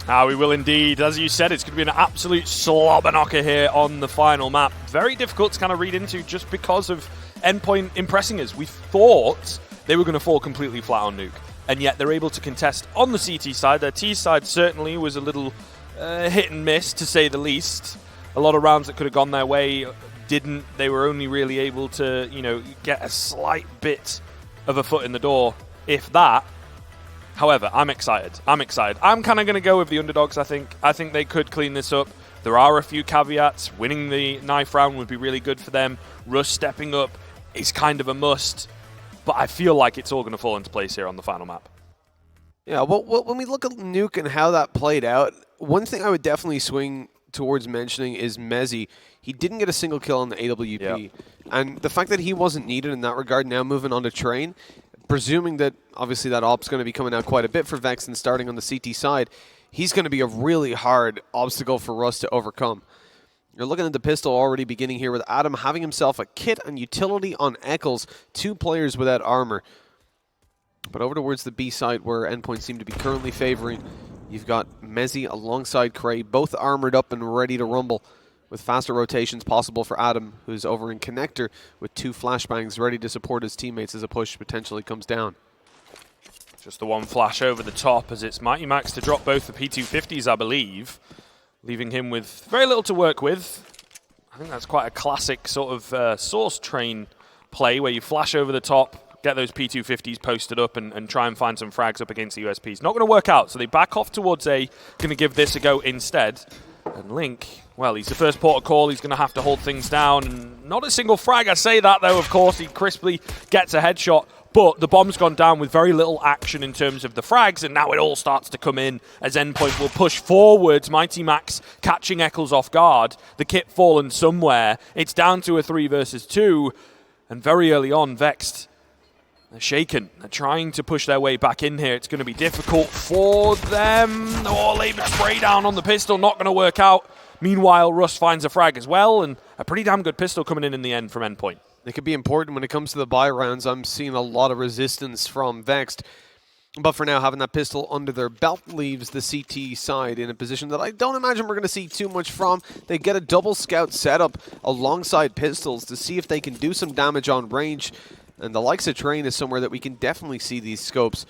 We will indeed. As you said, it's going to be an absolute slobber knocker here on the final map. Very difficult to kind of read into just because of Endpoint impressing us. We thought they were going to fall completely flat on Nuke, and yet they're able to contest on the CT side. Their T side certainly was a little hit and miss, to say the least. A lot of rounds that could have gone their way didn't. They were only really able to, get a slight bit of a foot in the door, if that. However, I'm excited. I'm kind of going to go with the underdogs, I think. I think they could clean this up. There are a few caveats. Winning the knife round would be really good for them. Russ stepping up is kind of a must. But I feel like it's all going to fall into place here on the final map. Yeah, well, when we look at Nuke and how that played out, one thing I would definitely swing towards mentioning is Mezzy. He didn't get a single kill on the AWP. Yep. And the fact that he wasn't needed in that regard, now moving on to Train, presuming that obviously that op's going to be coming out quite a bit for Vexed and starting on the CT side, he's going to be a really hard obstacle for Russ to overcome. You're looking at the pistol already beginning here with Adam having himself a kit and utility on Eccles, 2 players without armor. But over towards the B side where Endpoint seem to be currently favoring, you've got Mezzy alongside Cray, both armored up and ready to rumble, with faster rotations possible for Adam, who's over in Connector with 2 flashbangs ready to support his teammates as a push potentially comes down. Just the one flash over the top as it's Mighty Max to drop both the P250s, I believe, leaving him with very little to work with. I think that's quite a classic sort of Source Train play where you flash over the top, get those P250s posted up and try and find some frags up against the USPs. Not going to work out, so they back off towards A, going to give this a go instead. And Link, well, he's the first port of call. He's going to have to hold things down. And not a single frag. I say that, though, of course. He crisply gets a headshot. But the bomb's gone down with very little action in terms of the frags. And now it all starts to come in as Endpoint will push forwards. Mighty Max catching Eccles off guard. The kit fallen somewhere. It's down to a 3 versus 2. And very early on, Vexed, they're shaken. They're trying to push their way back in here. It's going to be difficult for them. Oh, labored spray down on the pistol. Not going to work out. Meanwhile, Russ finds a frag as well. And a pretty damn good pistol coming in the end from Endpoint. It could be important when it comes to the buy rounds. I'm seeing a lot of resistance from Vexed. But for now, having that pistol under their belt leaves the CT side in a position that I don't imagine we're going to see too much from. They get a double scout setup alongside pistols to see if they can do some damage on range. And the likes of Train is somewhere that we can definitely see these scopes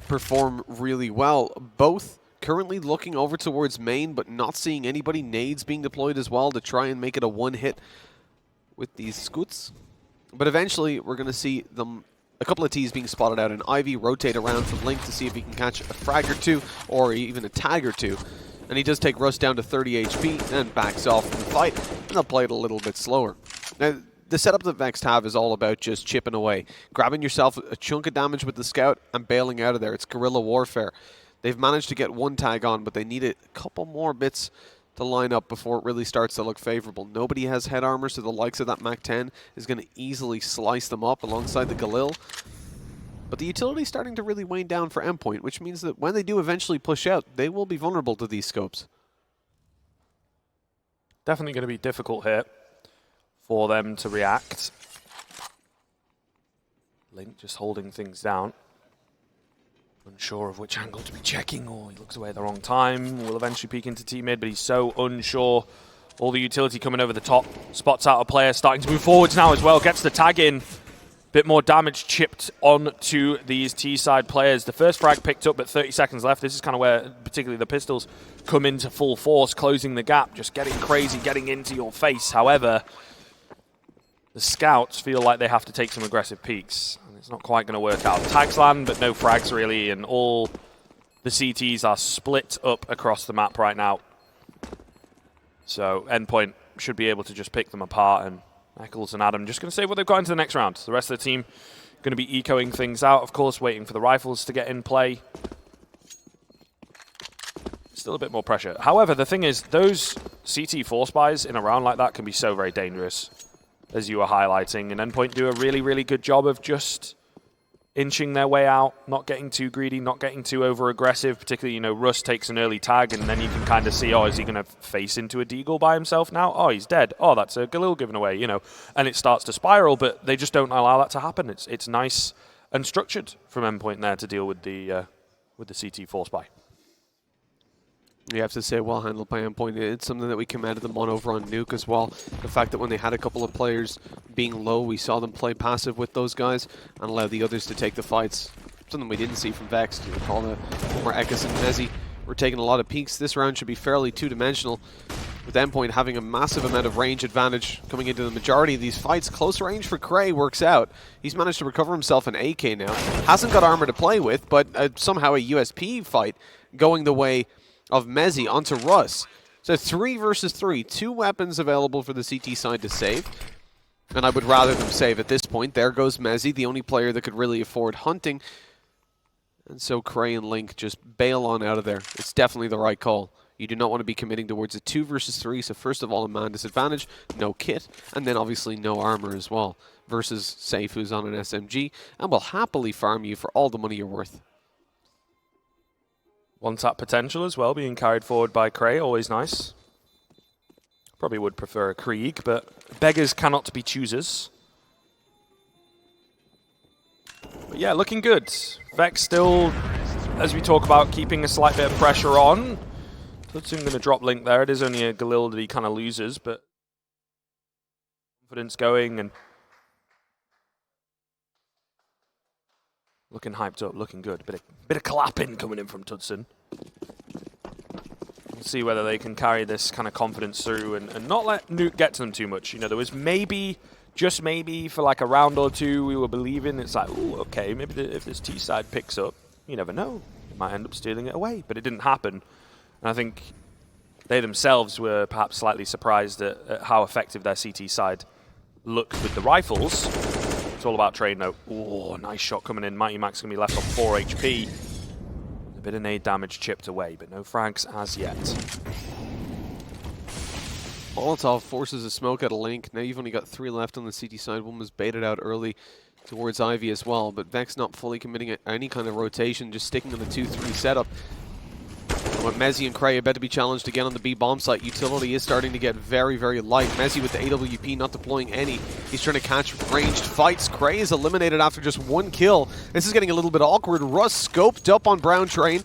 perform really well. Both currently looking over towards main, but not seeing anybody. Nades being deployed as well to try and make it a one-hit with these scoots. But eventually, we're going to see them, a couple of Ts being spotted out, and Ivy rotate around for Link to see if he can catch a frag or 2, or even a tag or 2. And he does take Russ down to 30 HP, and backs off from the fight, and they'll play it a little bit slower. Now, the setup that Vexed have is all about just chipping away, grabbing yourself a chunk of damage with the scout and bailing out of there. It's guerrilla warfare. They've managed to get 1 tag on, but they need a couple more bits to line up before it really starts to look favorable. Nobody has head armor, so the likes of that MAC-10 is going to easily slice them up alongside the Galil. But the utility's starting to really wane down for Endpoint, which means that when they do eventually push out, they will be vulnerable to these scopes. Definitely going to be difficult here for them to react. Link just holding things down. Unsure of which angle to be checking, or he looks away at the wrong time. Will eventually peek into T-mid, but he's so unsure. All the utility coming over the top. Spots out a player, starting to move forwards now as well. Gets the tag in. Bit more damage chipped onto these T-side players. The first frag picked up, but 30 seconds left. This is kind of where particularly the pistols come into full force, closing the gap, just getting crazy, getting into your face. However, the scouts feel like they have to take some aggressive peeks. And it's not quite going to work out. Tags land, but no frags really, and all the CTs are split up across the map right now. So Endpoint should be able to just pick them apart, and Eccles and Adam just going to save what they've got into the next round. The rest of the team going to be ecoing things out, of course, waiting for the rifles to get in play. Still a bit more pressure. However, the thing is, those CT force buys in a round like that can be so very dangerous, as you were highlighting. And Endpoint do a really, really good job of just inching their way out, not getting too greedy, not getting too over-aggressive. Particularly, you know, Russ takes an early tag, and then you can kind of see, oh, is he going to face into a deagle by himself now? Oh, he's dead. Oh, that's a Galil given away, you know. And it starts to spiral, but they just don't allow that to happen. It's nice and structured from Endpoint there to deal with the CT force buy. You have to say well handled by Endpoint. It's something that we commended them on over on Nuke as well. The fact that when they had a couple of players being low, we saw them play passive with those guys and allow the others to take the fights. Something we didn't see from Vexed. You recall the former Ekis and Mezzi were taking a lot of peeks. This round should be fairly two-dimensional, with Endpoint having a massive amount of range advantage coming into the majority of these fights. Close range for Cray works out. He's managed to recover himself an AK now. Hasn't got armor to play with, but somehow a USP fight going the way of Mezzi onto Russ. So 3 versus 3. 2 weapons available for the CT side to save. And I would rather them save at this point. There goes Mezzi, the only player that could really afford hunting. And so Cray and Link just bail on out of there. It's definitely the right call. You do not want to be committing towards a 2 versus 3, so first of all, a man disadvantage, no kit, and then obviously no armor as well, versus Safe, who's on an SMG, and will happily farm you for all the money you're worth. One-tap potential as well, being carried forward by Cray, always nice. Probably would prefer a Krieg, but beggars cannot be choosers. But yeah, looking good. Vex still, as we talk about, keeping a slight bit of pressure on. Tutsun going to drop Link there. It is only a Galil that he kind of loses, but confidence going and looking hyped up, looking good. Bit of clapping coming in from Tutsun. We'll see whether they can carry this kind of confidence through and not let Nuke get to them too much. You know, there was maybe, just maybe, for like a round or two, we were believing it's like, ooh, okay, maybe if this T side picks up, you never know. Might end up stealing it away, but it didn't happen. And I think they themselves were perhaps slightly surprised at how effective their CT side looked with the rifles. It's all about trade note. Oh, nice shot coming in. Mighty Max going to be left on 4 HP. A bit of nade damage chipped away, but no frags as yet. Molotov forces a smoke at a Link. Now you've only got 3 left on the CT side. One was baited out early towards Ivy as well, but Vex not fully committing any kind of rotation, just sticking on the 2-3 setup. But Mezzi and Cray are about to be challenged again on the B bomb site. Utility is starting to get very, very light. Mezzi with the AWP not deploying any. He's trying to catch ranged fights. Cray is eliminated after just 1 kill. This is getting a little bit awkward. Russ scoped up on Brown Train.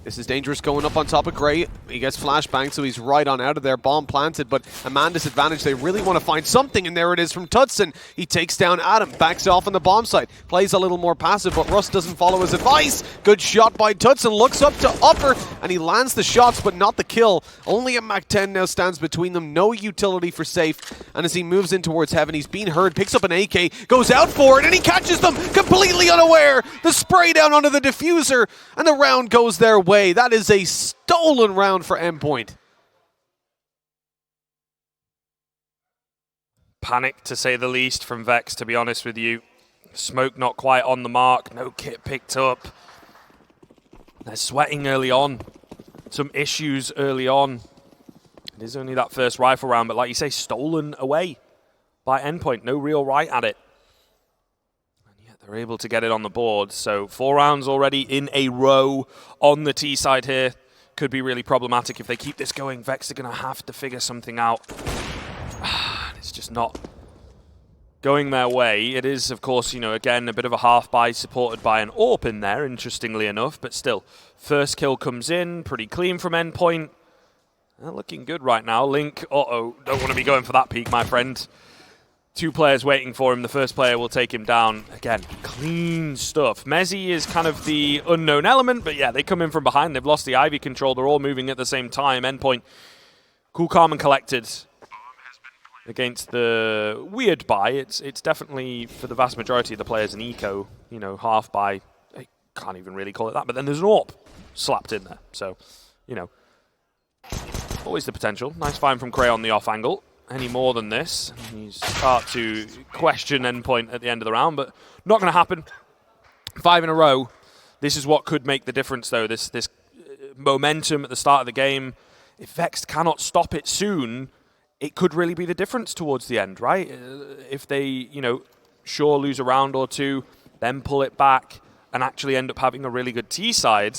This is dangerous going up on top of Cray. He gets flashbang, so he's right on out of there. Bomb planted, but a man disadvantage. They really want to find something, and there it is from Tutsun. He takes down Adam, backs off on the bomb site. Plays a little more passive, but Russ doesn't follow his advice. Good shot by Tutsun. Looks up to upper, and he lands the shots, but not the kill. Only a Mac-10 now stands between them. No utility for Safe. And as he moves in towards heaven, he's being heard, picks up an AK, goes out for it, and he catches them completely unaware. The spray down onto the diffuser, and the round goes their way. That is a stolen round for Endpoint. Panic, to say the least, from Vex, to be honest with you. Smoke not quite on the mark. No kit picked up. They're sweating early on. Some issues early on. It is only that first rifle round, but like you say, stolen away by Endpoint. No real right at it. They're able to get it on the board, so 4 rounds already in a row on the T side here. Could be really problematic if they keep this going. Vex are going to have to figure something out. It's just not going their way. It is, of course, you know, again, a bit of a half-buy supported by an AWP in there, interestingly enough, but still. First kill comes in, pretty clean from Endpoint. They're looking good right now. Link, uh-oh, don't want to be going for that peak, my friend. 2 players waiting for him. The first player will take him down. Again, clean stuff. Mezzi is kind of the unknown element, but yeah, they come in from behind. They've lost the Ivy control. They're all moving at the same time. Endpoint, cool, calm, and collected against the weird buy. It's definitely, for the vast majority of the players, an eco, you know, half buy. I can't even really call it that, but then there's an AWP slapped in there. So, you know, always the potential. Nice find from Cray on the off angle. Any more than this, you start to question Endpoint at the end of the round, but not going to happen. 5 in a row. This is what could make the difference, though. This momentum at the start of the game. If Vexed cannot stop it soon, it could really be the difference towards the end, right? If they, you know, sure lose a round or 2, then pull it back and actually end up having a really good T side,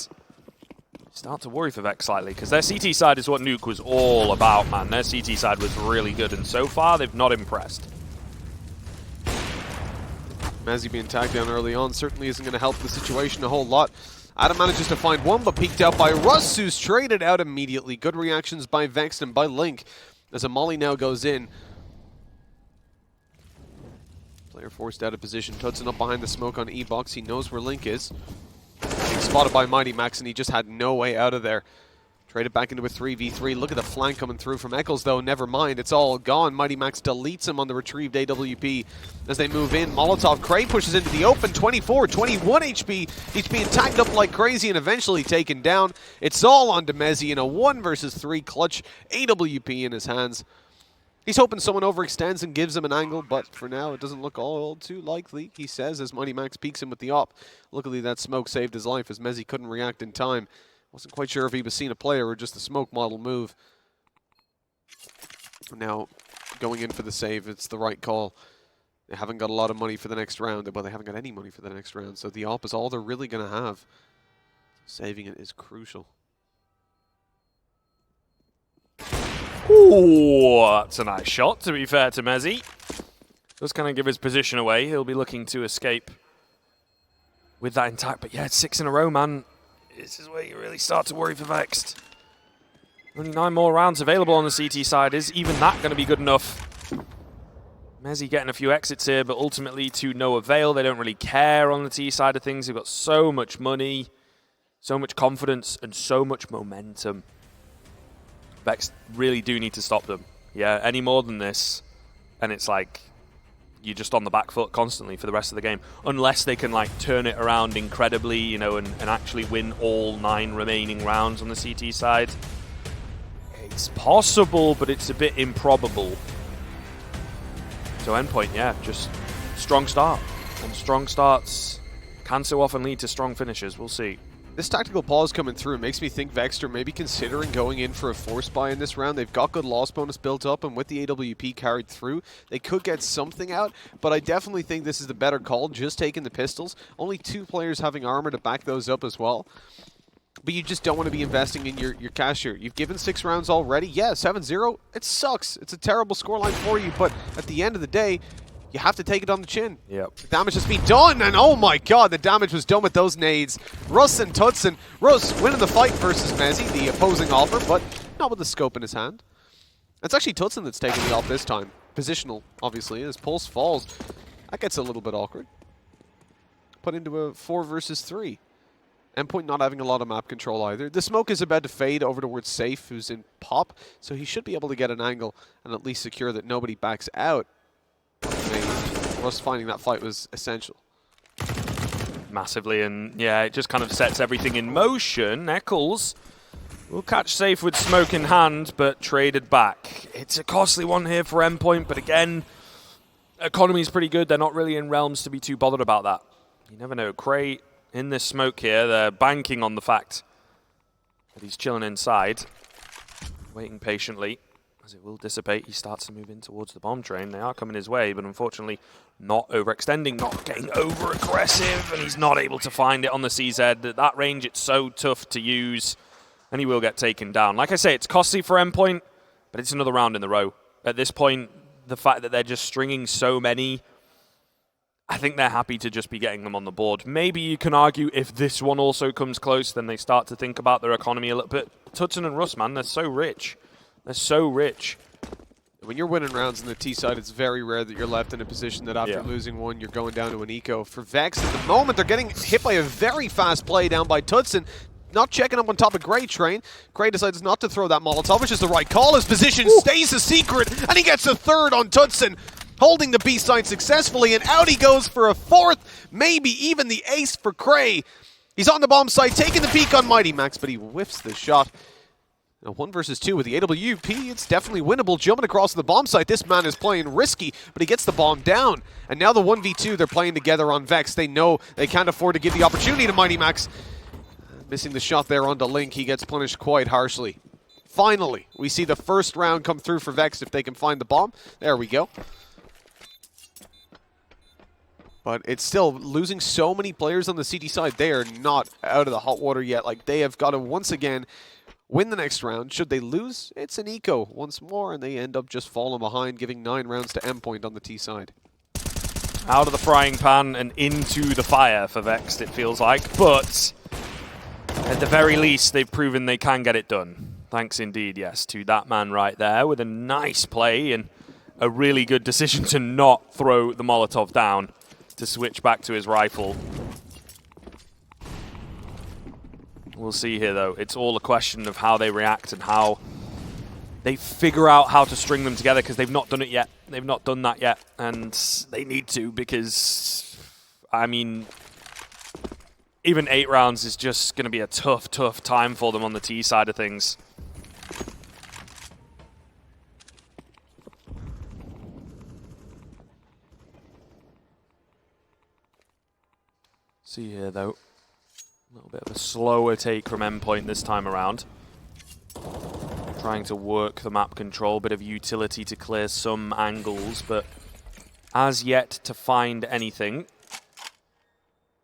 start to worry for Vex slightly, because their CT side is what Nuke was all about, man. Their CT side was really good, and so far they've not impressed. Mezzi being tagged down early on certainly isn't going to help the situation a whole lot. Adam manages to find one, but peeked out by Russ, who's traded out immediately. Good reactions by Vexed and by Link, as a molly now goes in. Player forced out of position. Tutson up behind the smoke on E-Box. He knows where Link is. Being spotted by Mighty Max, and he just had no way out of there. Traded back into a 3v3. Look at the flank coming through from Eccles, though. Never mind. It's all gone. Mighty Max deletes him on the retrieved AWP as they move in. Molotov Cray pushes into the open. 24, 21 HP. He's being tagged up like crazy and eventually taken down. It's all on Demezi in a 1 versus 3 clutch. AWP in his hands. He's hoping someone overextends and gives him an angle, but for now it doesn't look all too likely, he says, as Mighty Max peeks him with the op. Luckily that smoke saved his life as Mezi couldn't react in time. Wasn't quite sure if he was seeing a player or just the smoke model move. Now, going in for the save, it's the right call. They haven't got a lot of money for the next round. Well, they haven't got any money for the next round, so the op is all they're really going to have. Saving it is crucial. Ooh, that's a nice shot, to be fair to Mezi. Does kind of give his position away. He'll be looking to escape with that intact. But yeah, it's 6 in a row, man. This is where you really start to worry for Vexed. Only 9 more rounds available on the CT side. Is even that going to be good enough? Mezi getting a few exits here, but ultimately to no avail. They don't really care on the T side of things. They've got so much money, so much confidence, and so much momentum. Vexed really do need to stop them. Yeah, any more than this, and it's like you're just on the back foot constantly for the rest of the game. Unless they can like turn it around incredibly, you know, and actually win all 9 remaining rounds on the CT side. It's possible, but it's a bit improbable. So Endpoint, yeah, just strong start. And strong starts can so often lead to strong finishes. We'll see. This tactical pause coming through makes me think Vexed are maybe considering going in for a force buy in this round. They've got good loss bonus built up, and with the AWP carried through, they could get something out, but I definitely think this is the better call, just taking the pistols. Only 2 players having armor to back those up as well. But you just don't want to be investing in your cash here. You've given 6 rounds already. Yeah, 7-0, it sucks. It's a terrible scoreline for you, but at the end of the day, you have to take it on the chin. Yep. The damage has been done, and oh my god, the damage was done with those nades. Russ and Tutson. Russ winning the fight versus Mezi, the opposing offer, but not with the scope in his hand. It's actually Tutson that's taking the off this time. Positional, obviously, as Pulse falls. That gets a little bit awkward. Put into a 4 versus 3. Endpoint not having a lot of map control either. The smoke is about to fade over towards Safe, who's in pop, so he should be able to get an angle and at least secure that nobody backs out. Russ finding that fight was essential. Massively, and yeah, it just kind of sets everything in motion. Eccles will catch Safe with smoke in hand, but traded back. It's a costly one here for Endpoint, but again, economy's pretty good. They're not really in realms to be too bothered about that. You never know. Cray in this smoke here, they're banking on the fact that he's chilling inside, waiting patiently. As it will dissipate, he starts to move in towards the bomb train. They are coming his way, but unfortunately not overextending, not getting over-aggressive, and he's not able to find it on the CZ. At that range, it's so tough to use, and he will get taken down. Like I say, it's costly for Endpoint, but it's another round in the row. At this point, the fact that they're just stringing so many, I think they're happy to just be getting them on the board. Maybe you can argue if this one also comes close, then they start to think about their economy a little bit. Tutson and Russ, man, they're so rich. They're so rich. When you're winning rounds on the T side, it's very rare that you're left in a position that after losing one, you're going down to an eco. For Vex, at the moment, they're getting hit by a very fast play down by Tutson. Not checking up on top of Gray Train. Gray decides not to throw that Molotov, which is the right call. His position stays a secret, and he gets a 3rd on Tutson, holding the B side successfully, and out he goes for a 4th, maybe even the ace for Cray. He's on the bomb site, taking the peek on Mighty Max, but he whiffs the shot. Now 1 versus 2 with the AWP, it's definitely winnable. Jumping across the bomb site, this man is playing risky, but he gets the bomb down. And now the 1v2, they're playing together on Vex. They know they can't afford to give the opportunity to Mighty Max. Missing the shot there onto Link, he gets punished quite harshly. Finally, we see the first round come through for Vex if they can find the bomb. There we go. But it's still losing so many players on the CT side. They are not out of the hot water yet. Like, they have got to once again win the next round. Should they lose, it's an eco once more, and they end up just falling behind, giving 9 rounds to Endpoint on the T side. Out of the frying pan and into the fire for Vexed, it feels like. But At the very least, they've proven they can get it done. Thanks indeed, yes, to that man right there with a nice play and a really good decision to not throw the Molotov down, to switch back to his rifle. We'll see here, though. It's all a question of how they react and how they figure out how to string them together, because they've not done it yet. They've not done that yet, and they need to, because, I mean, even 8 rounds is just going to be a tough, tough time for them on the T side of things. See here, though. A little bit of a slower take from Endpoint this time around. Trying to work the map control, bit of utility to clear some angles, but as yet to find anything.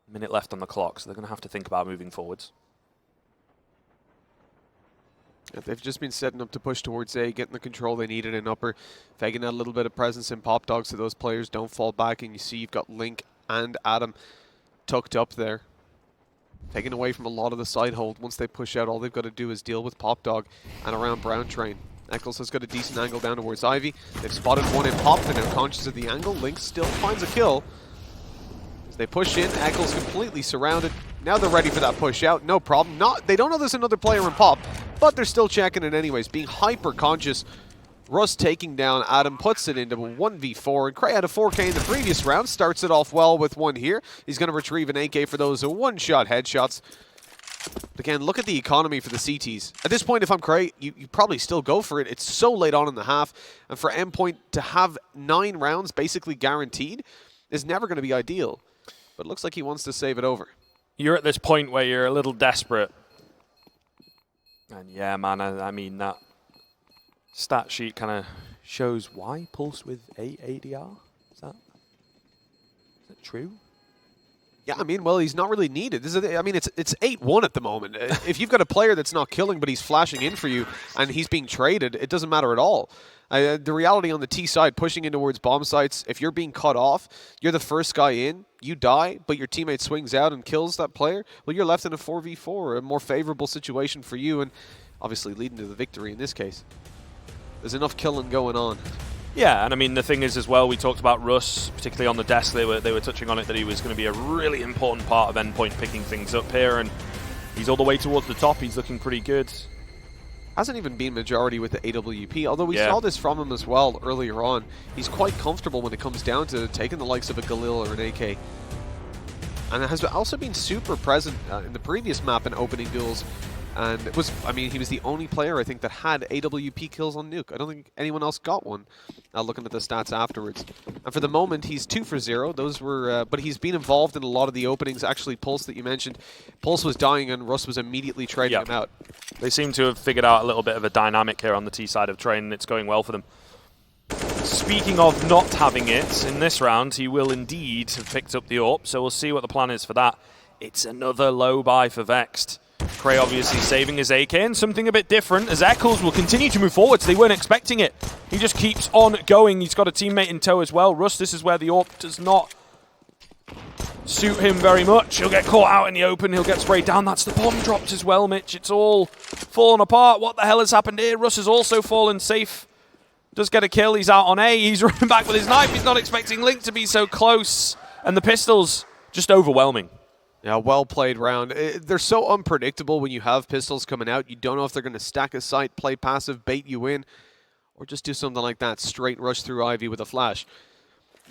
Minute left on the clock, so they're going to have to think about moving forwards. Yeah, they've just been setting up to push towards A, getting the control they needed in upper, faking out a little bit of presence in Pop Dog so those players don't fall back, and you see you've got Link and Adam tucked up there. Taken away from a lot of the side hold. Once they push out, all they've got to do is deal with Pop Dog and around Brown Train. Eccles has got a decent angle down towards Ivy. They've spotted one in Pop. They're now conscious of the angle. Link still finds a kill. As they push in, Eccles completely surrounded. Now they're ready for that push out. No problem. They don't know there's another player in Pop, but they're still checking it anyways. Being hyper conscious. Russ taking down Adam, puts it into a 1v4, and Cray had a 4K in the previous round, starts it off well with one here. He's going to retrieve an AK for those one-shot headshots. But again, look at the economy for the CTs. At this point, if I'm Cray, you probably still go for it. It's so late on in the half, and for Endpoint to have 9 rounds basically guaranteed is never going to be ideal. But it looks like he wants to save it over. You're at this point where you're a little desperate. And yeah, man, I mean, that stat sheet kind of shows why Pulse with 8 ADR. Is that true? Yeah, I mean, well, he's not really needed. I mean, it's 8-1 at the moment. If you've got a player that's not killing, but he's flashing in for you, and he's being traded, it doesn't matter at all. The reality on the T side, pushing in towards bomb sites, if you're being cut off, you're the first guy in, you die, but your teammate swings out and kills that player, well, you're left in a 4v4, a more favorable situation for you, and obviously leading to the victory in this case. There's enough killing going on. Yeah, and I mean, the thing is as well, we talked about Russ, particularly on the desk, they were touching on it, that he was going to be a really important part of Endpoint picking things up here, and he's all the way towards the top. He's looking pretty good. Hasn't even been majority with the AWP, although we saw this from him as well earlier on. He's quite comfortable when it comes down to taking the likes of a Galil or an AK. And it has also been super present in the previous map in opening duels. And it was, I mean, he was the only player, I think, that had AWP kills on Nuke. I don't think anyone else got one, looking at the stats afterwards. And for the moment, he's 2 for 0. Those were, but he's been involved in a lot of the openings. Actually, Pulse that you mentioned, Pulse was dying and Russ was immediately trading him out. They seem to have figured out a little bit of a dynamic here on the T side of Train, and it's going well for them. Speaking of not having it, in this round, he will indeed have picked up the AWP, so we'll see what the plan is for that. It's another low buy for Vexed. Cray obviously saving his AK, and something a bit different as Eccles will continue to move forwards. They weren't expecting it. He just keeps on going. He's got a teammate in tow as well. Russ, this is where the AWP does not suit him very much. He'll get caught out in the open. He'll get sprayed down. That's the bomb dropped as well, Mitch. It's all fallen apart. What the hell has happened here? Russ has also fallen safe. Does get a kill. He's out on A. He's running back with his knife. He's not expecting Link to be so close. And the pistols just overwhelming. Yeah, well played round. They're so unpredictable when you have pistols coming out. You don't know if they're going to stack a site, play passive, bait you in, or just do something like that, straight rush through Ivy with a flash.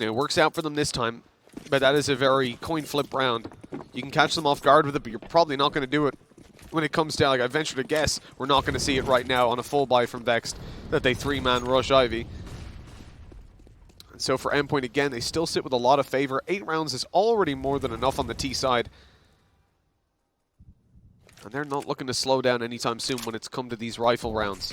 It works out for them this time, but that is a very coin flip round. You can catch them off guard with it, but you're probably not going to do it when it comes down. Like, I venture to guess we're not going to see it right now on a full buy from Vexed, that they 3-man rush Ivy. And so for Endpoint, again, they still sit with a lot of favor. 8 rounds is already more than enough on the T side. And they're not looking to slow down anytime soon when it's come to these rifle rounds.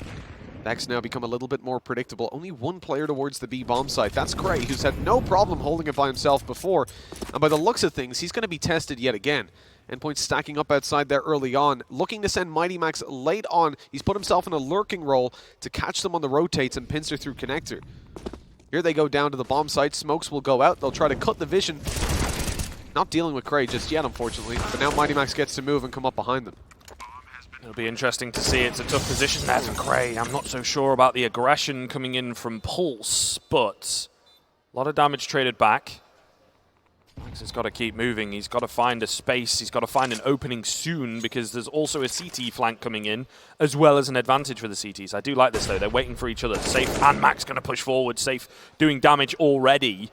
Vex now become a little bit more predictable. Only one player towards the B bomb site. That's Cray, who's had no problem holding it by himself before. And by the looks of things, he's going to be tested yet again. Endpoint stacking up outside there early on, looking to send Mighty Max late on. He's put himself in a lurking role to catch them on the rotates and pincer through connector. Here they go down to the bomb site. Smokes will go out. They'll try to cut the vision. Not dealing with Cray just yet, unfortunately. But now Mighty Max gets to move and come up behind them. It'll be interesting to see. It's a tough position there for Cray. I'm not so sure about the aggression coming in from Pulse, but a lot of damage traded back. Max has got to keep moving. He's got to find a space. He's got to find an opening soon because there's also a CT flank coming in as well as an advantage for the CTs. I do like this, though. They're waiting for each other. Safe and Max going to push forward. Safe doing damage already.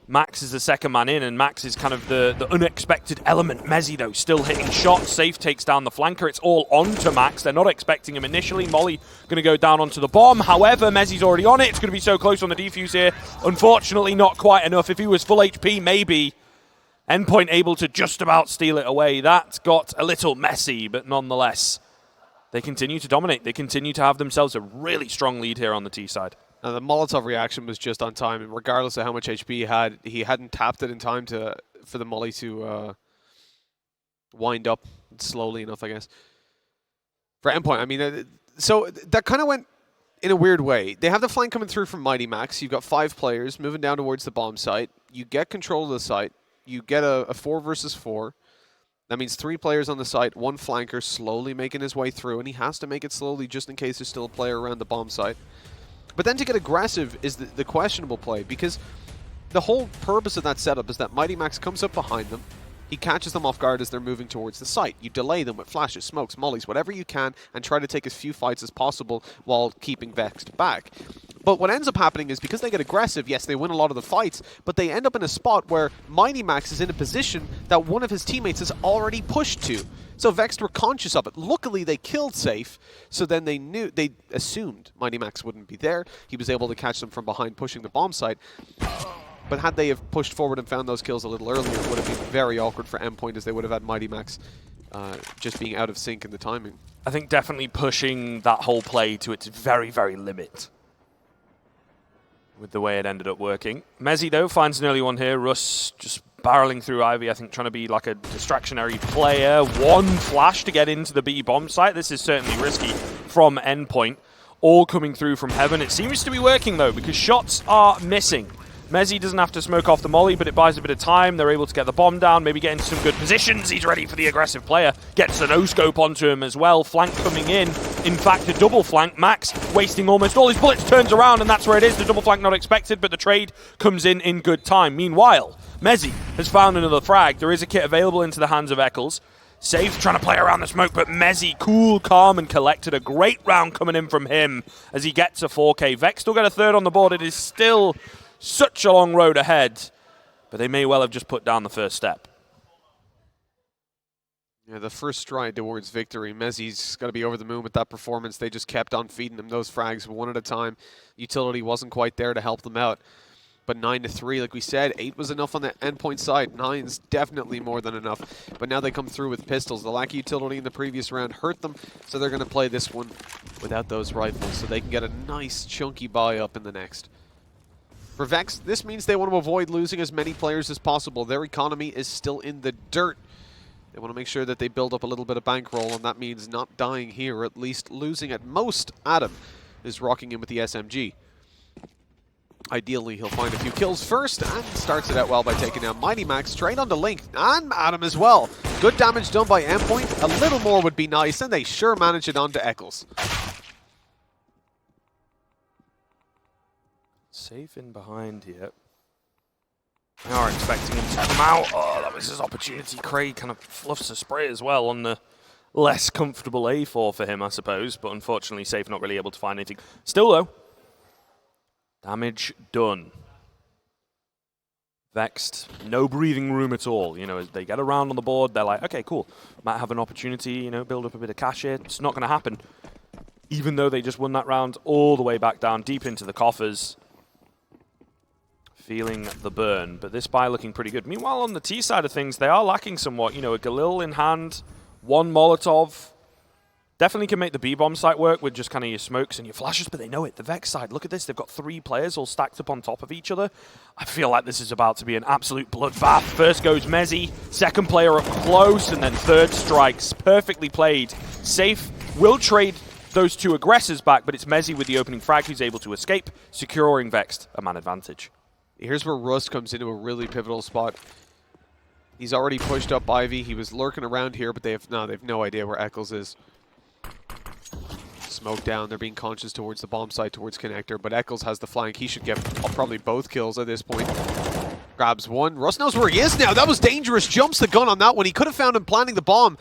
Max is the second man in, and Max is kind of the unexpected element. Mezzi, though, still hitting shots. Safe takes down the flanker. It's all on to Max. They're not expecting him initially. Molly going to go down onto the bomb. However, Mezzi's already on it. It's going to be so close on the defuse here. Unfortunately, not quite enough. If he was full HP, maybe. Endpoint able to just about steal it away. That got a little messy, but nonetheless, they continue to dominate. They continue to have themselves a really strong lead here on the T side. The Molotov reaction was just on time, and regardless of how much HP he had, he hadn't tapped it in time for the molly to wind up slowly enough, I guess. For Endpoint, I mean, so that kind of went in a weird way. They have the flank coming through from Mighty Max. You've got 5 players moving down towards the bomb site. You get control of the site. You get a 4 versus 4. That means 3 players on the site, 1 flanker slowly making his way through, and he has to make it slowly just in case there's still a player around the bomb site. But then to get aggressive is the questionable play, because the whole purpose of that setup is that Mighty Max comes up behind them, he catches them off guard as they're moving towards the site. You delay them with flashes, smokes, mollies, whatever you can, and try to take as few fights as possible while keeping Vexed back. But what ends up happening is because they get aggressive, yes, they win a lot of the fights, but they end up in a spot where Mighty Max is in a position that one of his teammates has already pushed to. So Vexed were conscious of it. Luckily, they killed Safe, so then they assumed Mighty Max wouldn't be there. He was able to catch them from behind, pushing the bomb site. But had they have pushed forward and found those kills a little earlier, it would have been very awkward for Endpoint, as they would have had Mighty Max just being out of sync in the timing. I think definitely pushing that whole play to its very, very limit with the way it ended up working. Mezzi, though, finds an early one here. Russ just barreling through Ivy, I think trying to be like a distractionary player. 1 flash to get into the B bomb site. This is certainly risky from Endpoint. All coming through from heaven. It seems to be working, though, because shots are missing. Mezzi doesn't have to smoke off the molly, but it buys a bit of time. They're able to get the bomb down, maybe get into some good positions. He's ready for the aggressive player. Gets the no-scope onto him as well. Flank coming in. In fact, a double flank. Max wasting almost all his bullets, turns around, and that's where it is. The double flank not expected, but the trade comes in good time. Meanwhile, Mezzi has found another frag. There is a kit available into the hands of Eccles. Safe trying to play around the smoke, but Mezzi, cool, calm, and collected. A great round coming in from him as he gets a 4K. Vex still got a 3rd on the board. It is still such a long road ahead, but they may well have just put down the first step. Yeah, the first stride towards victory. Mezzi's got to be over the moon with that performance. They just kept on feeding him those frags one at a time. Utility wasn't quite there to help them out. But 9-3, like we said, 8 was enough on the Endpoint side. 9's definitely more than enough. But now they come through with pistols. The lack of utility in the previous round hurt them, so they're going to play this one without those rifles, so they can get a nice chunky buy up in the next. For Vex, this means they want to avoid losing as many players as possible. Their economy is still in the dirt. They want to make sure that they build up a little bit of bankroll, and that means not dying here, or at least losing at most. Adam is rocking in with the SMG. Ideally, he'll find a few kills first, and starts it out well by taking down Mighty Max straight onto Link, and Adam as well. Good damage done by Endpoint. A little more would be nice, and they sure manage it onto Eccles. Safe in behind here. They are expecting him to come out. Oh, that was his opportunity. Craig kind of fluffs a spray as well on the less comfortable A4 for him, I suppose. But unfortunately, Safe not really able to find anything. Still, though, damage done. Vexed, no breathing room at all. You know, as they get around on the board, they're like, okay, cool. Might have an opportunity, you know, build up a bit of cash here. It's not going to happen. Even though they just won that round all the way back down, deep into the coffers. Feeling the burn, but this buy looking pretty good. Meanwhile, on the T side of things, they are lacking somewhat. You know, a Galil in hand, 1 Molotov. Definitely can make the B-bomb site work with just kind of your smokes and your flashes, but they know it. The Vex side, look at this. They've got 3 players all stacked up on top of each other. I feel like this is about to be an absolute bloodbath. First goes Mezzi, second player up close, and then third strikes. Perfectly played. Safe will trade those 2 aggressors back, but it's Mezzi with the opening frag who's able to escape, securing Vexed a man advantage. Here's where Russ comes into a really pivotal spot. He's already pushed up Ivy. He was lurking around here, but they have no idea where Eccles is. smoke down. They're being conscious towards the bomb site, towards connector, but Eccles has the flank. He should get probably both kills at this point. Grabs one. Russ knows where he is now. That was dangerous. Jumps the gun on that one. He could have found him planting the bomb.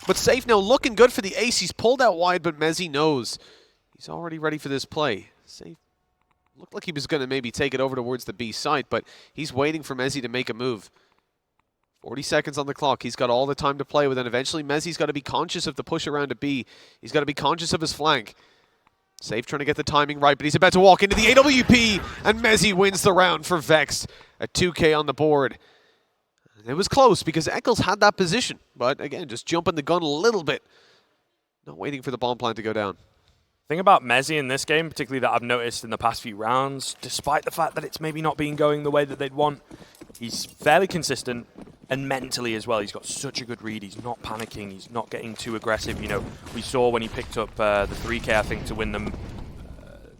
But Safe now looking good for the ace. He's pulled out wide, but Mezzi knows. He's already ready for this play. Safe looked like he was going to maybe take it over towards the B site, but he's waiting for Mezzi to make a move. 40 seconds on the clock. He's got all the time to play with, and eventually Mezzi's got to be conscious of the push around to B. He's got to be conscious of his flank. Safe trying to get the timing right, but he's about to walk into the AWP, and Mezzi wins the round for Vexed at 2K on the board. It was close because Eccles had that position, but again, just jumping the gun a little bit. Not waiting for the bomb plant to go down. Thing about Mezzi in this game, particularly that I've noticed in the past few rounds, despite the fact that it's maybe not been going the way that they'd want, he's fairly consistent, and mentally as well. He's got such a good read. He's not panicking. He's not getting too aggressive. You know, we saw when he picked up the 3K, I think, to win them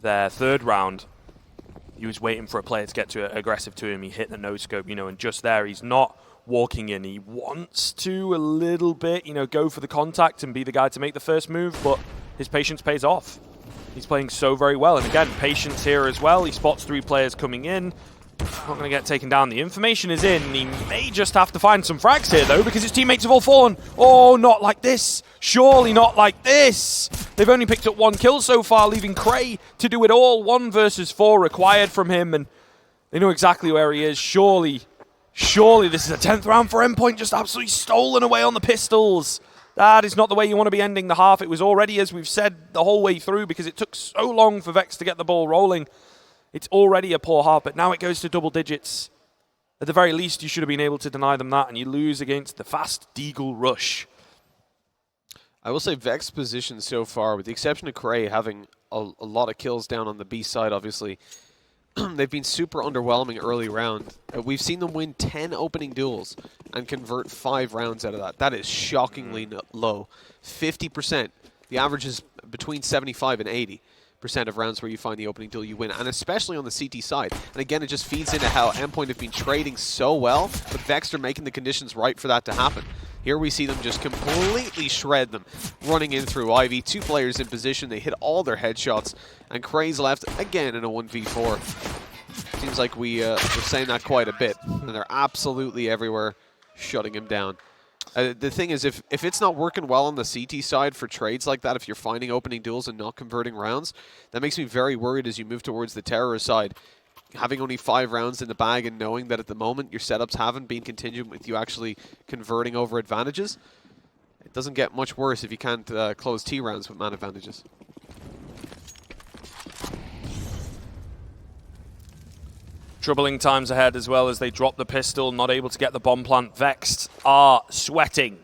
their third round, he was waiting for a player to get too aggressive to him. He hit the no-scope, you know, and just there, he's not walking in. He wants to a little bit, you know, go for the contact and be the guy to make the first move, but his patience pays off. He's playing so very well. And again, patience here as well. He spots 3 players coming in. Not going to get taken down. The information is in. He may just have to find some frags here, though, because his teammates have all fallen. Oh, not like this. Surely not like this. They've only picked up 1 kill so far, leaving Cray to do it all. 1 versus 4 required from him, and they know exactly where he is. Surely this is a 10th round for Endpoint, just absolutely stolen away on the pistols. That is not the way you want to be ending the half. It was already, as we've said, the whole way through, because it took so long for Vex to get the ball rolling. It's already a poor half, but now it goes to double digits. At the very least, you should have been able to deny them that, and you lose against the fast Deagle rush. I will say Vex's position so far, with the exception of Cray having a lot of kills down on the B side, obviously, they've been super underwhelming early round. We've seen them win 10 opening duels and convert 5 rounds out of that. That is shockingly low. 50%. The average is between 75 and 80% of rounds where you find the opening duel you win, and especially on the CT side. And again, it just feeds into how Endpoint have been trading so well, but Vex are making the conditions right for that to happen. Here we see them just completely shred them, running in through Ivy. 2 players in position, they hit all their headshots, and Cray's left again in a 1v4. Seems like we're saying that quite a bit, and they're absolutely everywhere, shutting him down. The thing is, if it's not working well on the CT side for trades like that, if you're finding opening duels and not converting rounds, that makes me very worried as you move towards the terror side. Having only 5 rounds in the bag and knowing that at the moment your setups haven't been contingent with you actually converting over advantages, it doesn't get much worse if you can't close T rounds with man advantages. Troubling times ahead as well as they drop the pistol, not able to get the bomb plant. Vexed are sweating.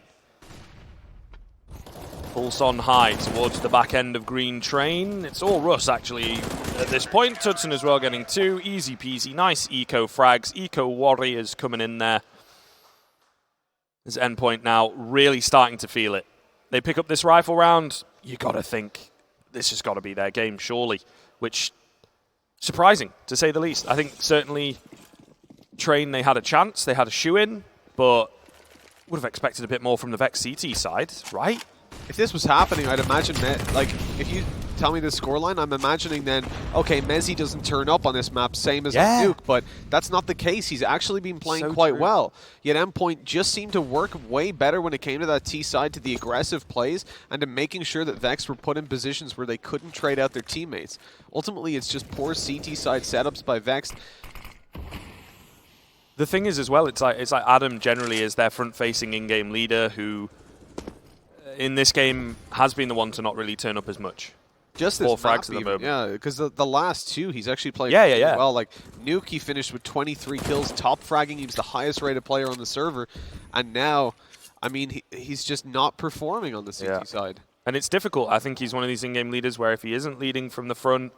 Pulse on high towards the back end of Green Train. It's all Russ, actually, at this point. Tudson as well getting 2. Easy peasy. Nice eco frags. Eco warriors coming in there. There's Endpoint now really starting to feel it. They pick up this rifle round. You got to think this has got to be their game, surely. Which, surprising, to say the least. I think certainly Train, they had a chance. They had a shoe-in. But would have expected a bit more from the Vex CT side, right? If this was happening, I'd imagine that, like, if you tell me the scoreline, I'm imagining then, okay, Mezzi doesn't turn up on this map, same as Duke, but that's not the case. He's actually been playing quite well. Yet Endpoint just seemed to work way better when it came to that T side, to the aggressive plays, and to making sure that Vex were put in positions where they couldn't trade out their teammates. Ultimately, it's just poor CT side setups by Vex. The thing is as well, it's like Adam generally is their front-facing in-game leader who, in this game, has been the one to not really turn up as much. Just this 4 frags even, at the moment. yeah, because the last 2, he's actually played well. Like, Nuke, he finished with 23 kills, top fragging. He was the highest rated player on the server. And now, I mean, he's just not performing on the CT side. And it's difficult. I think he's one of these in-game leaders where if he isn't leading from the front,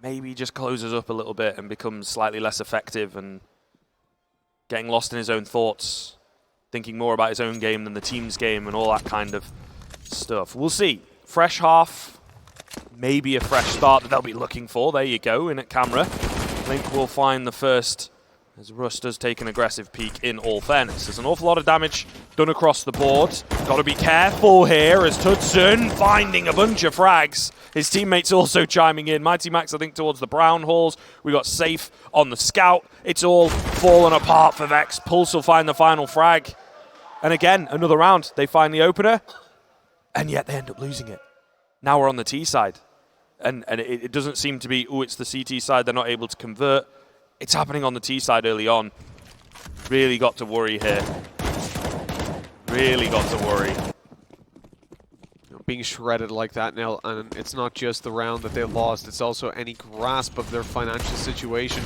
maybe he just closes up a little bit and becomes slightly less effective and getting lost in his own thoughts, thinking more about his own game than the team's game and all that kind of stuff. We'll see. Fresh half, maybe a fresh start that they'll be looking for. There you go, in at camera. Link will find the first as Russ does take an aggressive peek in all fairness. There's an awful lot of damage done across the board. Got to be careful here as Tudson finding a bunch of frags. His teammates also chiming in. Mighty Max, I think, towards the brown halls. We got Safe on the scout. It's all fallen apart for Vex. Pulse will find the final frag. And again, another round. They find the opener, and yet they end up losing it. Now we're on the T side. And it doesn't seem to be, oh, it's the CT side. They're not able to convert. It's happening on the T side early on. Really got to worry here. Really got to worry. Being shredded like that now, and it's not just the round that they lost, it's also any grasp of their financial situation.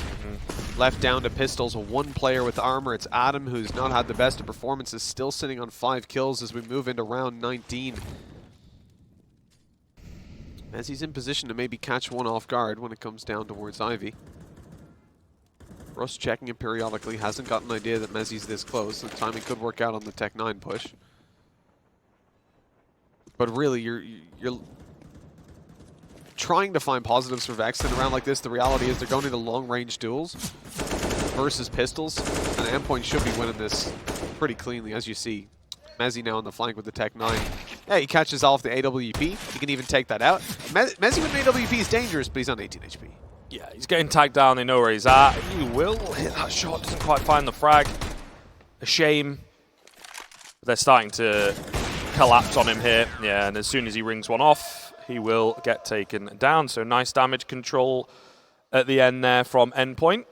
Left down to pistols, one player with armor. It's Adam, who's not had the best of performances, still sitting on 5 kills as we move into round 19. As he's in position to maybe catch one off guard when it comes down towards Ivy. Russ checking it periodically, hasn't got an idea that Mezzi's this close, so timing could work out on the Tech 9 push. But really, you're trying to find positives for Vex in a round like this. The reality is they're going into long-range duels versus pistols, and Endpoint should be winning this pretty cleanly, as you see. Mezzi now on the flank with the Tech 9. Yeah, he catches off the AWP. He can even take that out. Mezzi with an AWP is dangerous, but he's on 18 HP. Yeah, he's getting tagged down. They know where he's at. He will hit that shot. Doesn't quite find the frag. A shame. They're starting to collapse on him here. Yeah, and as soon as he rings one off, he will get taken down. So nice damage control at the end there from Endpoint.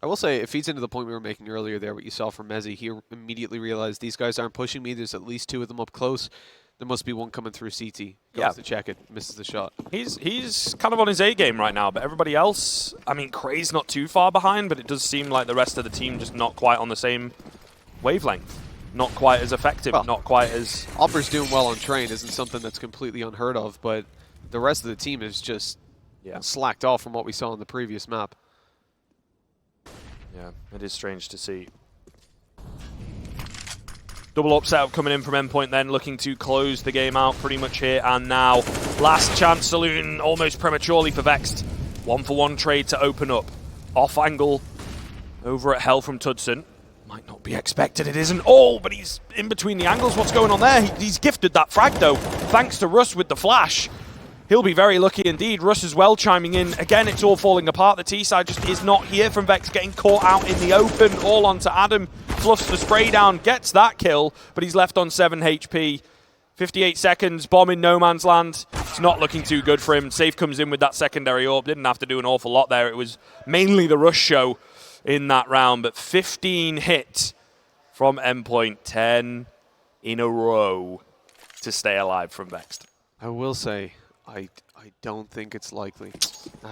I will say, it feeds into the point we were making earlier there, what you saw from Mezzi. He immediately realized these guys aren't pushing me. There's at least 2 of them up close. There must be one coming through CT. Goes to check it, misses the shot. He's kind of on his A game right now, but everybody else, I mean, Kray's not too far behind, but it does seem like the rest of the team just not quite on the same wavelength. Not quite as effective, well, not quite as... Opper's doing well on train isn't something that's completely unheard of, but the rest of the team is just slacked off from what we saw on the previous map. Yeah, it is strange to see. Double up setup coming in from Endpoint then, looking to close the game out pretty much here and now. Last chance saloon, almost prematurely for Vexed. 1-for-1 trade to open up. Off angle over at Hell from Tudson. Might not be expected, it isn't. Oh, but he's in between the angles. What's going on there? He's gifted that frag though, thanks to Russ with the flash. He'll be very lucky indeed. Russ as well chiming in. Again, it's all falling apart. The T side just is not here from Vex, getting caught out in the open. All onto Adam. Fluffs the spray down, gets that kill, but he's left on 7 HP. 58 seconds, bomb in no man's land. It's not looking too good for him. Safe comes in with that secondary orb. Didn't have to do an awful lot there. It was mainly the Rush show in that round, but 15 hits from Endpoint. 10 in a row to stay alive from Vexed. I will say, I don't think it's likely.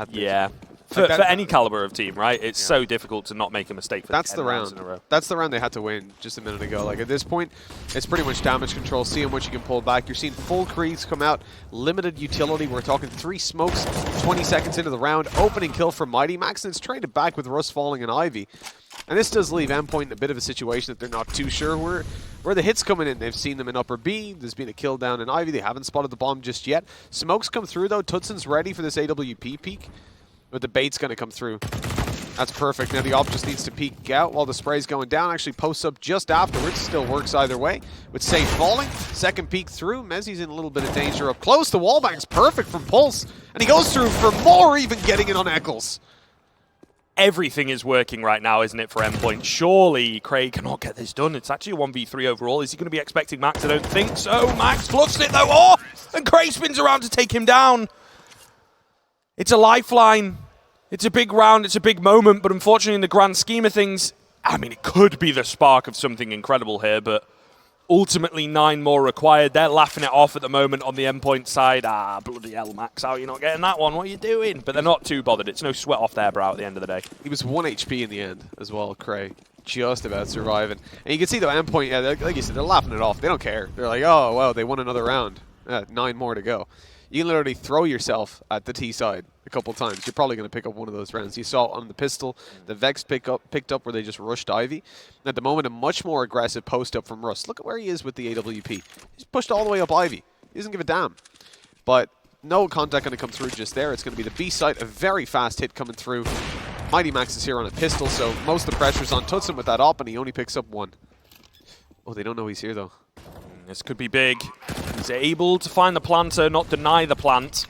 Yeah. For any caliber of team, right? It's so difficult to not make a mistake for 10 rounds in a row. That's the round they had to win just a minute ago. Like, at this point, it's pretty much damage control, seeing what you can pull back. You're seeing full creeds come out, limited utility. We're talking 3 smokes, 20 seconds into the round. Opening kill for Mighty Max, and it's traded back with Russ falling and Ivy. And this does leave Endpoint in a bit of a situation that they're not too sure where the hits coming in. They've seen them in upper B. There's been a kill down in Ivy. They haven't spotted the bomb just yet. Smokes come through, though. Tudson's ready for this AWP peek. But the bait's going to come through. That's perfect. Now the op just needs to peek out while the spray's going down. Actually posts up just afterwards. Still works either way. With Safe falling. Second peek through. Mezzi's in a little bit of danger up close. The wallbang's perfect from Pulse. And he goes through for more, even getting it on Eccles. Everything is working right now, isn't it, for Endpoint? Surely Craig cannot get this done. It's actually a 1v3 overall. Is he going to be expecting Max? I don't think so. Max fluffs it, though. Oh! And Craig spins around to take him down. It's a lifeline. It's a big round. It's a big moment. But unfortunately, in the grand scheme of things, I mean, it could be the spark of something incredible here, but ultimately 9 more required. They're laughing it off at the moment on the Endpoint side. Ah, bloody hell, Max, how are you not getting that one? What are you doing? But they're not too bothered. It's no sweat off their brow at the end of the day. He was 1 HP in the end as well, Cray. Just about surviving. And you can see, though, Endpoint, yeah, like you said, they're laughing it off. They don't care. They're like, oh, well, they won another round. 9 more to go. You can literally throw yourself at the T side a couple times. You're probably going to pick up one of those rounds. You saw on the pistol, the Vex picked up where they just rushed Ivy. At the moment, a much more aggressive post-up from Russ. Look at where he is with the AWP. He's pushed all the way up Ivy. He doesn't give a damn. But no contact going to come through just there. It's going to be the B site, a very fast hit coming through. Mighty Max is here on a pistol, so most of the pressure's on Tutson with that op, and he only picks up one. Oh, they don't know he's here, though. This could be big. He's able to find the planter, not deny the plant.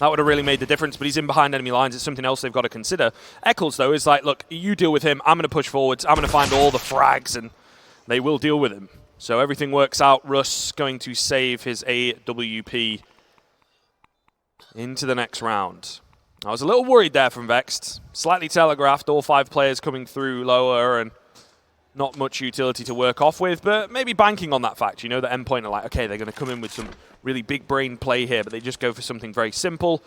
That would have really made the difference, but he's in behind enemy lines. It's something else they've got to consider. Eccles, though, is like, look, you deal with him. I'm going to push forwards. I'm going to find all the frags, and they will deal with him. So everything works out. Russ going to save his AWP into the next round. I was a little worried there from Vexed. Slightly telegraphed, all 5 players coming through lower and not much utility to work off with, but maybe banking on that fact. You know, the Endpoint are like, okay, they're going to come in with some really big brain play here, but they just go for something very simple,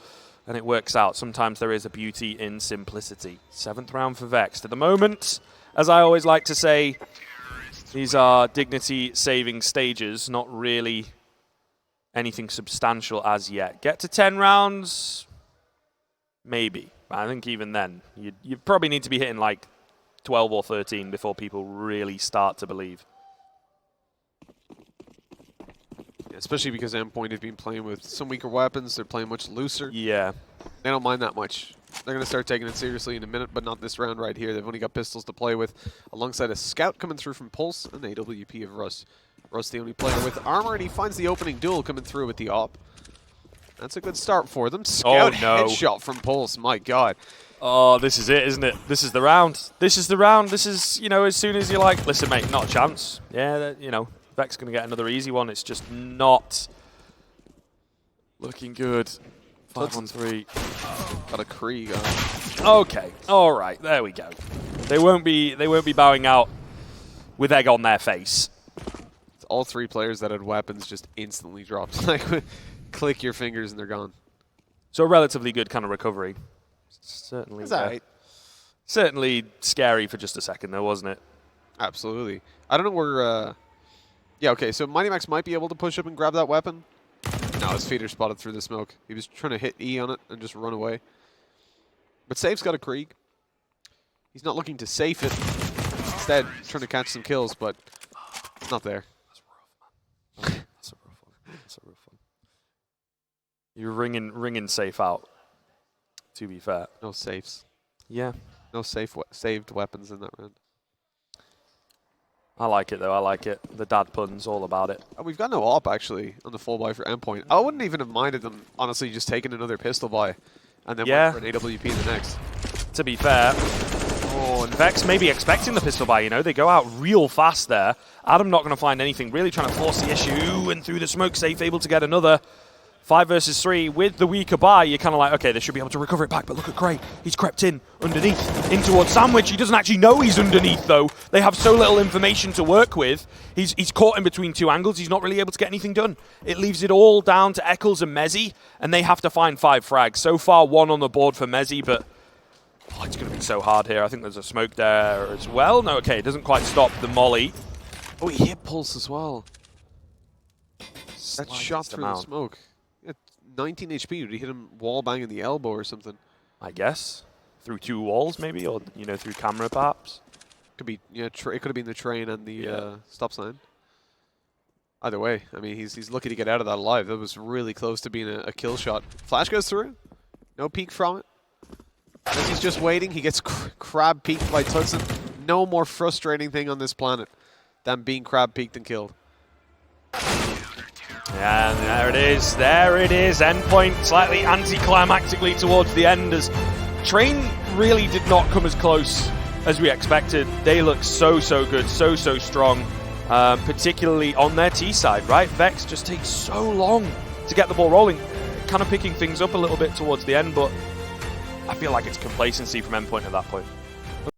and it works out. Sometimes there is a beauty in simplicity. 7th round for Vexed. At the moment, as I always like to say, these are dignity-saving stages, not really anything substantial as yet. Get to 10 rounds, maybe. I think even then, you probably need to be hitting like 12 or 13 before people really start to believe. Yeah, especially because Endpoint have been playing with some weaker weapons. They're playing much looser. Yeah. They don't mind that much. They're going to start taking it seriously in a minute, but not this round right here. They've only got pistols to play with, alongside a scout coming through from Pulse and AWP of Russ. Russ, the only player with armor, and he finds the opening duel coming through with the op. That's a good start for them. Scout headshot from Pulse. My God. Oh, this is it, isn't it? This is the round. This is the round. This is, you know, as soon as you're like, listen, mate, not a chance. Yeah, you know, Vex's going to get another easy one. It's just not looking good. 5 on 3. Got a Krieg. Okay, all right, there we go. They won't be bowing out with egg on their face. All 3 players that had weapons just instantly dropped. Like, click your fingers and they're gone. So a relatively good kind of recovery. Certainly. That's all right. Certainly scary for just a second, though, wasn't it? Absolutely. I don't know where. Yeah. Okay. So Mighty Max might be able to push up and grab that weapon. No, his feeder spotted through the smoke. He was trying to hit E on it and just run away. But Safe's got a Krieg. He's not looking to safe it. Instead, trying to catch some kills, but it's not there. That's rough, man. That's a rough one. That's a rough one. You're ringing Safe out. To be fair. No safes. Yeah. No saved weapons in that round. I like it, though. I like it. The dad pun's all about it. We've got no op, actually, on the full buy for Endpoint. I wouldn't even have minded them, honestly, just taking another pistol buy and then went for an AWP in the next. To be fair. Oh, and Vex maybe expecting the pistol buy, you know. They go out real fast there. Adam not going to find anything. Really trying to force the issue, and through the smoke, Safe able to get another. 5 versus 3 with the weaker buy, you're kind of like, okay, they should be able to recover it back, but look at Cray. He's crept in underneath, in towards Sandwich. He doesn't actually know he's underneath, though. They have so little information to work with. He's caught in between 2 angles. He's not really able to get anything done. It leaves it all down to Eccles and Mezzy, and they have to find 5 frags. So far, 1 on the board for Mezzy, but it's going to be so hard here. I think there's a smoke there as well. No, okay, it doesn't quite stop the molly. Oh, he hit Pulse as well. That shot through the smoke. 19 HP. Would he hit him wall bang in the elbow or something? I guess. Through 2 walls, maybe? Or, you know, through camera, perhaps? Could be, yeah, it could have been the train and the stop sign. Either way, I mean, he's lucky to get out of that alive. That was really close to being a kill shot. Flash goes through. No peek from it. As he's just waiting, he gets crab peeked by Tutson. No more frustrating thing on this planet than being crab peeked and killed. Yeah, and there it is. There it is. Endpoint slightly anticlimactically towards the end as Train really did not come as close as we expected. They look so good, so strong, particularly on their T side, right? Vex just takes so long to get the ball rolling, kind of picking things up a little bit towards the end, but I feel like it's complacency from Endpoint at that point.